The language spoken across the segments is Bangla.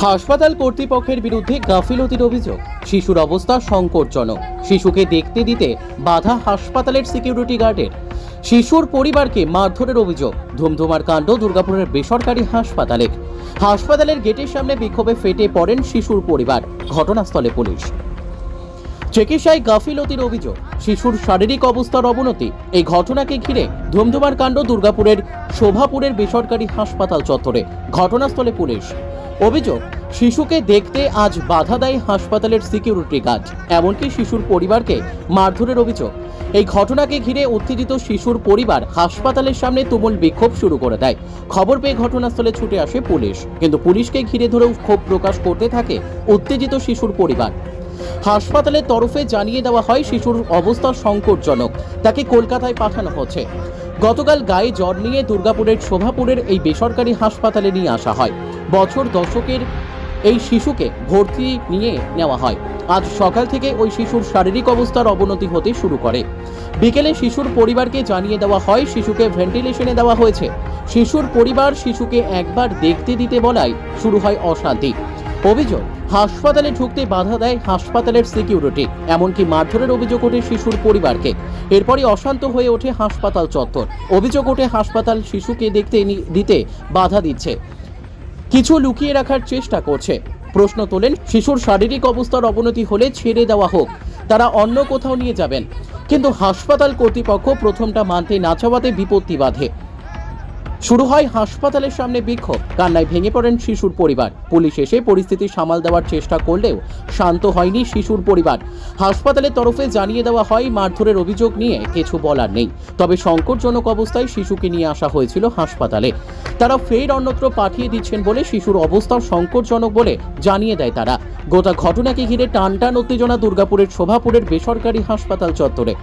হাসপাতাল কর্তৃপক্ষের বিরুদ্ধে গাফিলতির অভিযোগ। শিশুর অবস্থা সংকটজনক। শিশুকে দেখতে দিতে বাধা হাসপাতালের সিকিউরিটি গার্ডের। শিশুর পরিবারকে মারধরের অভিযোগ। ধুমধুমার কাণ্ড দুর্গাপুরের বেসরকারি হাসপাতালে। হাসপাতালের গেটের সামনে বিক্ষোভে ফেটে পড়েন শিশুর পরিবার। ঘটনাস্থলে পুলিশ। চিকিৎসায় গাফিলতির অভিযোগ। শিশুর শারীরিক অবস্থার অবনতি। এই ঘটনাকে ঘিরে ধুমধুমার কাণ্ড দুর্গাপুরের শোভাপুরের বেসরকারি হাসপাতাল চত্বরে। ঘটনাস্থলে পুলিশ। অভিযোগ, শিশুকে দেখতে আজ বাধা দেয় হাসপাতালের সিকিউরিটি গার্ড। এমনকি শিশুর পরিবারকে মারধরের অভিযোগ। এই ঘটনাকে ঘিরে উত্তেজিত শিশুর পরিবার হাসপাতালের সামনে তুমুল বিক্ষোভ শুরু করে দেয়। খবর পেয়ে ঘটনাস্থলে ছুটে আসে পুলিশ, কিন্তু পুলিশকে ঘিরে ধরেও ক্ষোভ প্রকাশ করতে থাকে উত্তেজিত শিশুর পরিবার। হাসপাতালের তরফে জানিয়ে দেওয়া হয় শিশুর অবস্থা সংকটজনক, তাকে কলকাতায় পাঠানো হচ্ছে। গতকাল গায়ে জ্বর নিয়ে দুর্গাপুরের শোভাপুরের এই বেসরকারি হাসপাতালে নিয়ে আসা হয়। বছর দশকের এই শিশুকে ভর্তি নিয়ে নেওয়া হয়। আজ সকাল থেকে ওই শিশুর শারীরিক অবস্থার অবনতি হতে শুরু করে। বিকেলে শিশুর পরিবারকে জানিয়ে দেওয়া হয় শিশুকে ভেন্টিলেশনে দেওয়া হয়েছে। শিশুর পরিবার শিশুকে একবার দেখতে দিতে বলায় শুরু হয় অশান্তি। অভিযোগ, হাসপাতালে ঢুকতে বাধা দেয় হাসপাতালের সিকিউরিটি। এমনকি মারধরের অভিযোগ ওঠে শিশুর পরিবারকে। এরপরই অশান্ত হয়ে ওঠে হাসপাতাল চত্বর। অভিযোগ ওঠে হাসপাতাল শিশুকে দেখতে দিতে বাধা দিচ্ছে, কিছু লুকিয়ে রাখার চেষ্টা করছে। প্রশ্ন তোলেন, শিশুর শারীরিক অবস্থার অবনতি হলে ছেড়ে দেওয়া হোক, তারা অন্য কোথাও নিয়ে যাবেন। কিন্তু হাসপাতাল কর্তৃপক্ষ প্রথমটা মানতে না চাওয়াতে বিপত্তি বাধে। শুরু হয় হাসপাতালের সামনে বিক্ষোভ। কান্নায় ভেঙে পড়েন শিশুর পরিবার। পুলিশ এসে পরিস্থিতি সামাল দেওয়ার চেষ্টা করলেও শান্ত হয়নি শিশুর পরিবার। হাসপাতালের তরফে জানিয়ে দেওয়া হয় মারধরের অভিযোগ নিয়ে কিছু বলার নেই, তবে সংকটজনক অবস্থায় শিশুকে নিয়ে আসা হয়েছিল হাসপাতালে। তারা ফের অন্যত্র পাঠিয়ে দিচ্ছেন বলে শিশুর অবস্থা সংকটজনক বলে জানিয়ে দেয় তারা। গোটা ঘটনাকে ঘিরে টানটান উত্তেজনা দুর্গাপুরের শোভাপুরের বেসরকারি হাসপাতাল চত্বরে।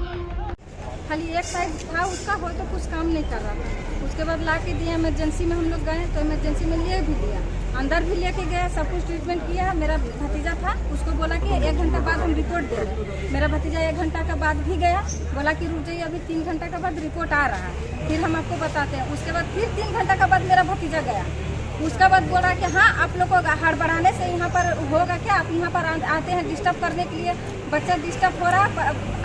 खाली एक साइड था उसका हो तो कुछ काम नहीं कर रहा था। उसके बाद ला के दिया, इमरजेंसी में हम लोग गए तो इमरजेंसी में लिए भी दिया, अंदर भी लेके गए, सब कुछ ट्रीटमेंट किया। मेरा भतीजा था, उसको बोला कि 1 घंटा बाद हम रिपोर्ट दे रहे हैं। मेरा भतीजा 1 घंटा का बाद भी गया, बोला कि रुक जाइए अभी 3 घंटा का बाद रिपोर्ट आ रहा है, फिर हम आपको बताते हैं। उसके बाद फिर 3 घंटा का बाद मेरा भतीजा गया। उसका बाद बोला कि हाँ आप लोग को हड़बड़ाने से यहाँ पर होगा क्या, आप यहाँ पर आते हैं डिस्टर्ब करने के लिए, बच्चा डिस्टर्ब हो रहा,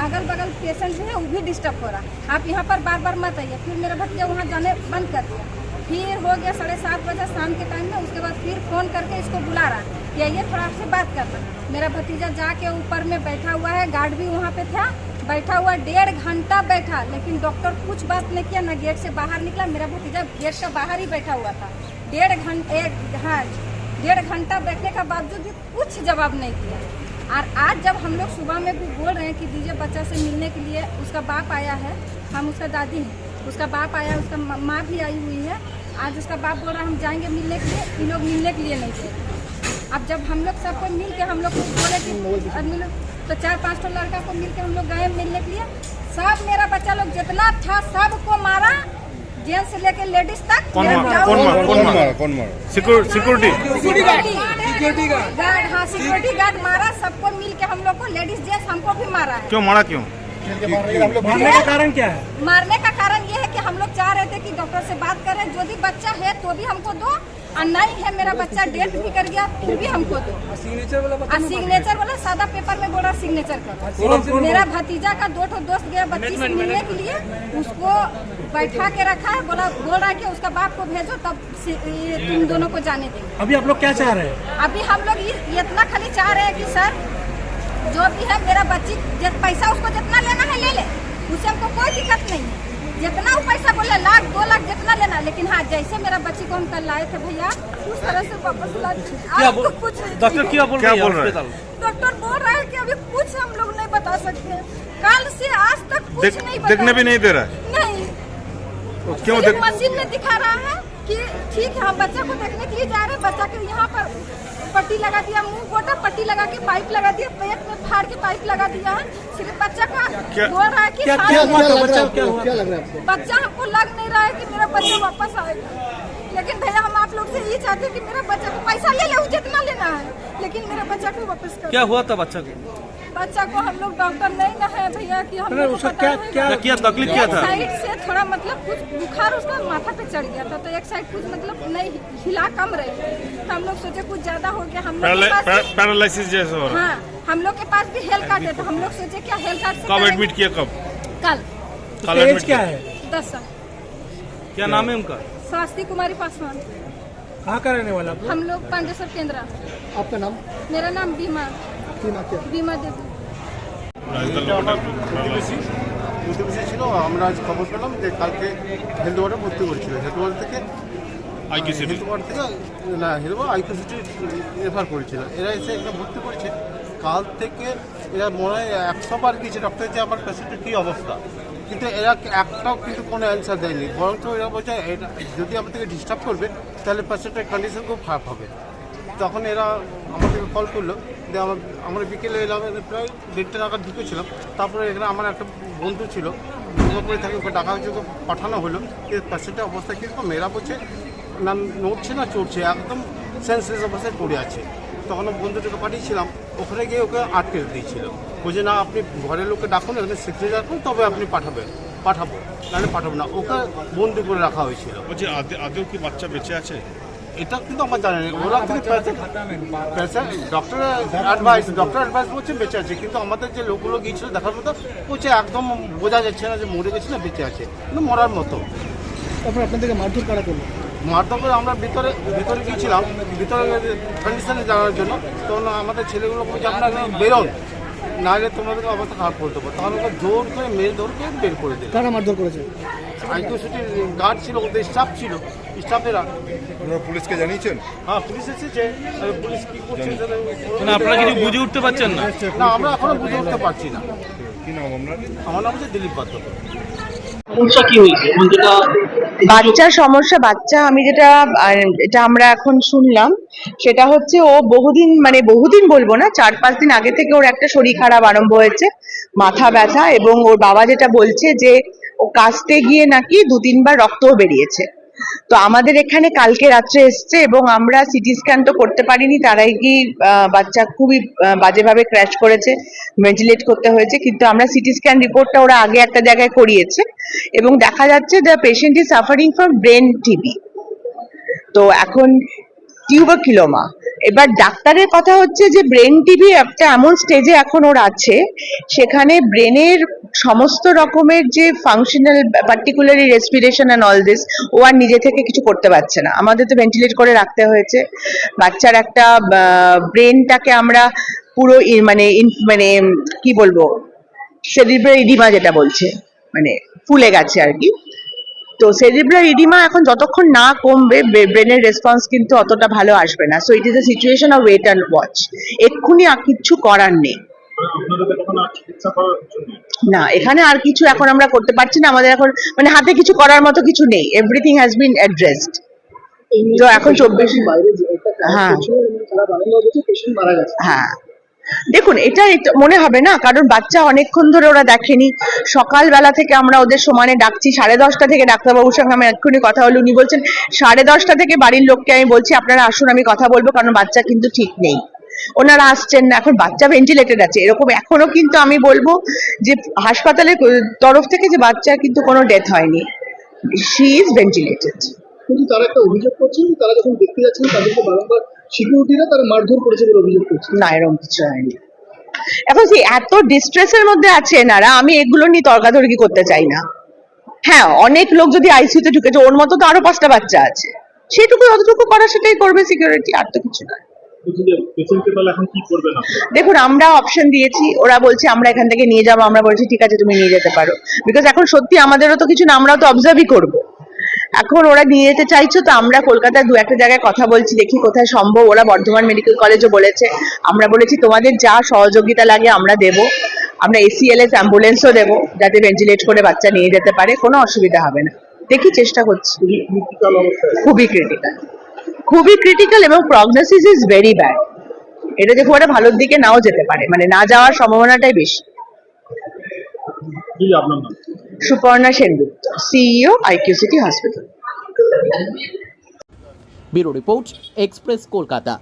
अगल बगल पेशेंट है वो भी डिस्टर्ब हो रहा, आप यहाँ पर बार बार मत आइए। फिर मेरा भतीजा वहाँ जाने बंद कर दिया। फिर हो गया 7:30 बजे शाम के टाइम में। उसके बाद फिर फ़ोन करके इसको बुला रहा कि आइए थोड़ा आपसे बात करना। मेरा भतीजा जाके ऊपर में बैठा हुआ है, गार्ड भी वहाँ पे था, बैठा हुआ 1.5 घंटा बैठा, लेकिन डॉक्टर कुछ बात नहीं किया, ना गेट से बाहर निकला। मेरा भतीजा गेट का बाहर ही बैठा हुआ था 1.5 घंटा बैठने का बावजूद भी कुछ जवाब नहीं किया। और आज जब हम लोग सुबह में भी बोल रहे हैं कि दीजिए बच्चा से मिलने के लिए, उसका बाप आया है, हम उसका दादी हैं, उसका बाप आया, उसका माँ भी आई हुई है। आज उसका बाप बोल रहा है हम जाएंगे मिलने के लिए, ये लोग मिलने के लिए नहीं दे रहे। अब जब हम लोग सबको मिल के हम लोग बोले कि मिलो, तो 4-5 तो लड़का को मिल के हम लोग गए मिलने के लिए। सब मेरा बच्चा लोग जितना था सबको मारा, जेंट्स से लेके लेडीज तक। कौन मारा? सिक्योरिटी गार्ड, हाँ सिक्योरिटी गार्ड मारा सबको मिल के, हम लोग को लेडीज जेंट्स हमको भी मारा है। क्यों मारा? क्यों मारने का कारण क्या है? मारने का कारण ये है कि हम लोग चाह रहे थे कि डॉक्टर से बात करें, जो भी बच्चा है तो भी हमको दो, और नहीं है मेरा बच्चा डेथ भी कर गया फिर भी हमको दो। सिग्नेचर वाला सादा पेपर में बोल रहा सिग्नेचर करो। मेरा भतीजा का 2 दोस्त गया बच्ची से मिलने के लिए, उसको बैठा के रखा है, बोल रहा है कि उसका बाप को भेजो तब तुम दोनों को जाने देंगे। अभी आप लोग क्या चाह रहे हैं? अभी हम लोग इतना खाली चाह रहे हैं कि सर जो भी है मेरा बच्ची पैसा उसको जितना लेना है ले ले, उससे हमको कोई दिक्कत नहीं है। जितना वो पैसा बोले 1 लाख 2 लाख जितना लेना, लेकिन हाँ जैसे मेरा बच्ची को हम कल लाए थे भैया उस तरह से वापस ला दीजिए। डॉक्टर क्या बोल रहा है? डॉक्टर बोल रहा है कि अभी कुछ हम लोग नहीं बता सकते, कल से आज तक कुछ नहीं बता, देखने भी नहीं दे रहा है। नहीं, क्यों? मशीन में दिखा रहा है कि ठीक है हम बच्चा को देखने के लिए जा रहे हैं। बच्चा के यहाँ पर पट्टी लगा दिया, मुंह गोटा पट्टी लगा के पाइप लगा दिया, पेट में फाड़ के पाइप लगा दिया है। सिर्फ बच्चा का बोल रहा है कि क्या लग रहा है आपको? बच्चा हमको लग नहीं रहा है कि मेरा बच्चा वापस आएगा। लेकिन भैया हम आप लोग से ये चाहते हैं कि मेरा बच्चा को पैसा ले लो जितना लेना है, लेकिन मेरा बच्चा को वापस कर। क्या हुआ था बच्चा को? बच्चा को हम लोग डॉक्टर नहीं ना है भैया कि हम अरे लोग को उसका पता क्या रहेगा। क्या तकलीफ क्या एक था? साइड से थोड़ा मतलब कुछ बुखार उसका माथा पे चढ़ गया था, तो एक साइड कुछ मतलब नहीं हिला कम रही थी, तो हम लोग सोचे कुछ ज्यादा हो गया। हम लोग के पास पैरालिसिस जैसा हो रहा है। हाँ, हम लोग के पास भी हेल्थ कार्ड है, तो हम लोग सोचे क्या हेल्थ कार्ड से कब करेंगे। एडमिट किया कब कल कल एज एडमिट क्या किया? है? 10 साल। क्या नाम है उनका? स्वास्थ्य कुमारी पासवान। कहाँ का रहने वाला आप लोग? हम लोग पांडेसर केंद्र। आपका नाम मेरा नाम बीमा बीमा देवी। প্রতিবেশী ছিল, আমরা আজ খবর পেলাম যে কালকে হেলথ ওয়ার্ডে ভর্তি করেছিল। হেলথ ওয়ার্ড থেকে আইকিউসিটি হেলথ ওয়ার্ড থেকে না হেলথ ওয়ার্ড আইকিউসিটি রেফার করেছিল। এরা এসে এখানে ভর্তি করেছে। কাল থেকে এরা মনে হয় 100 বার গিয়েছে ডক্টর যে আমার পেশেন্টের কী অবস্থা, কিন্তু এরা একটাও কিন্তু কোনো অ্যান্সার দেয়নি। বরঞ্চ এরা বলছে এটা যদি আমাদেরকে ডিস্টার্ব করবে তাহলে পেশেন্টের কন্ডিশন খুব খারাপ হবে। তখন এরা আমাদেরকে কল করলো যে আমরা বিকেলে এলাম, প্রায় 1:30 নাগাদ ঢুকেছিলাম। তারপরে এখানে আমার একটা বন্ধু ছিল, দুর্গাপুরে থাকে, ওকে ডাকা হয়েছে, ওকে পাঠানো হলো। কিন্তু পেশেন্টের অবস্থা কীরকম, এরা বলছে না নড়ছে না চড়ছে, একদম সেন্সলেস অবস্থায় পড়ে আছে। তখন বন্ধুটাকে পাঠিয়েছিলাম, ওখানে গিয়ে ওকে আটকে দিয়েছিল। বলছে না আপনি ঘরের লোককে ডাকুন, এখানে সিকিউরিটি রাখুন, তবে আপনি পাঠাবো, নাহলে পাঠাবো না। ওকে বন্দি করে রাখা হয়েছিল। বলছি আদৌ কি বাচ্চা বেঁচে আছে? এটা কিন্তু আমার জানি না, ওরা কিন্তু ডক্টর অ্যাডভাইস বলছে বেঁচে আছে, কিন্তু আমাদের যে লোকগুলো গিয়েছিল দেখার মতো বলছে একদম বোঝা যাচ্ছে না যে মরে গেছে না বেঁচে আছে, কিন্তু মরার মতো। তারপর আপনাদেরকে মারধর করা করলো। মারধর করে আমরা ভিতরে গিয়েছিলাম, ভিতরে কন্ডিশনে জানার জন্য। তখন আমাদের ছেলেগুলো বলছে আপনারা বেরোন, নাহলে তোমাদেরকে অবস্থা খারাপ করে দেবো। তখন ওকে জোর করে মেরে ধরে বের করে দিল। কারা মারধর করেছে? আইকিউসিটির গার্ড ছিল, ওদের স্টাফেরা। আপনারা পুলিশকে জানিয়েছেন? হ্যাঁ, পুলিশ এসেছে। পুলিশ কি করছে আপনারা কিছু বুঝে উঠতে পারছেন না? না, আমরা এখনো বুঝে উঠতে পারছি না। কি নাম আপনার? আমার নাম হচ্ছে দিলীপ বাদ্য। বাচ্চার সমস্যা, বাচ্চা আমি এটা আমরা এখন শুনলাম, সেটা হচ্ছে ও বহুদিন বলবো না, 4-5 দিন আগে থেকে ওর একটা শরীর খারাপ আরম্ভ হয়েছে, মাথা ব্যথা, এবং ওর বাবা যেটা বলছে যে ও কাশতে গিয়ে নাকি 2-3 বার রক্তও বেরিয়েছে। তো আমাদের এখানে কালকে রাত্রে এসছে, এবং আমরা সিটি স্ক্যান তো করতে পারিনি, তারাই কি বাচ্চা খুবই বাজেভাবে ক্র্যাশ করেছে, ভেন্টিলেট করতে হয়েছে। কিন্তু আমরা সিটি স্ক্যান রিপোর্টটা ওরা আগে একটা জায়গায় করিয়েছে, এবং দেখা যাচ্ছে the patient is suffering from brain TB. তো এখন টিউবারকুলোমা। এবার ডাক্তারের কথা হচ্ছে যে ব্রেন টিবি একটা এমন স্টেজে এখন ওর আছে, সেখানে ব্রেনের সমস্ত রকমের যে functional, particularly respiration and all this, ও আর নিজে থেকে কিছু করতে পারছে না। আমাদের তো ভেন্টিলেট করে রাখতে হয়েছে। বাচ্চার একটা ব্রেনটাকে আমরা পুরো কি বলবো, সেরিব্রাল ইডিমা যেটা বলছে, ফুলে গেছে আর কি। তো সেরিব্রাল ইডিমা এখন যতক্ষণ না কমবে, ব্রেনের রেসপন্স কিন্তু অতটা ভালো আসবে না। So it is a situation of wait and watch. এক্ষুনি আর কিচ্ছু করার নেই। না, এখানে আর কিছু এখন আমরা করতে পারছি না। আমাদের এখন হাতে কিছু করার মতো কিছু নেই। Everything has been addressed. তো এখন 24 হ্যাঁ হ্যাঁ দেখুন, এটা মনে হবে না, কারণ বাচ্চা অনেকক্ষণ ধরে ওরা দেখেনি। সকালবেলা থেকে আমরা ওদের সমানে ডাকছি, 10:30 থেকে ডাক্তারবাবুর সঙ্গে আমি এক্ষুনি কথা হলো, উনি বলছেন 10:30 থেকে বাড়ির লোককে আমি বলছি আপনারা আসুন, আমি কথা বলবো, কারণ বাচ্চা কিন্তু ঠিক নেই। ওনারা আসছেন না, এখন বাচ্চা ভেন্টিলেটেড আছে। এরকম এখনো কিন্তু আমি বলবো যে হাসপাতালের তরফ থেকে যে বাচ্চার কিন্তু কোনো ডেথ হয়নি, শি ইজ ভেন্টিলেটেড। কিন্তু তারা একটা অভিযোগ করছেন, তারা যখন দেখতে যাচ্ছেন তাদেরকে বারংবার সিকিউরিটিরা তারা মারধর করেছে বলে অভিযোগ করছে। না, এরকম কিছু হয়নি। এখন এত ডিস্ট্রেসের মধ্যে আছে এনারা, আমি এগুলো নিয়ে তর্কাতর্কি করতে চাই না। হ্যাঁ, অনেক লোক যদি আইসিইউতে ঢুকেছে, ওর মতো তো আরো 5টা বাচ্চা আছে, সেটুকু যতটুকু করা সেটাই করবে সিকিউরিটি, আর তো কিছু না। দেখুন, আমরা অপশন দিয়েছি, ওরা বলছে আমরা এখান থেকে নিয়ে যাবো, আমরা বলছি ঠিক আছে তুমি নিয়ে যেতে পারো, বিকজ এখন সত্যি আমাদেরও তো কিছু না, আমরাও তো অবজার্ভই করবো। এখন ওরা নিয়ে যেতে চাইছো, তো আমরা কলকাতায় 2-1 জায়গায় কথা বলছি, দেখি কোথায় সম্ভব। ওরা বর্ধমান মেডিকেল কলেজও বলেছে, আমরা বলেছি তোমাদের যা সহযোগিতা লাগে আমরা দেব। আমরা ACLS অ্যাম্বুলেন্সও দেবো, যাতে ভেন্টিলেট করে বাচ্চা নিয়ে যেতে পারে, কোনো অসুবিধা হবে না। দেখি, চেষ্টা করছি। খুবই ক্রিটিক্যাল, এবং প্রগনোসিস ইজ ভেরি ব্যাড। এটা যে খুব একটা ভালোর দিকে নাও যেতে পারে, না যাওয়ার সম্ভাবনাটাই বেশি। Suparna Sengupta, CEO, IQCT hospital. Bureau report, express Kolkata.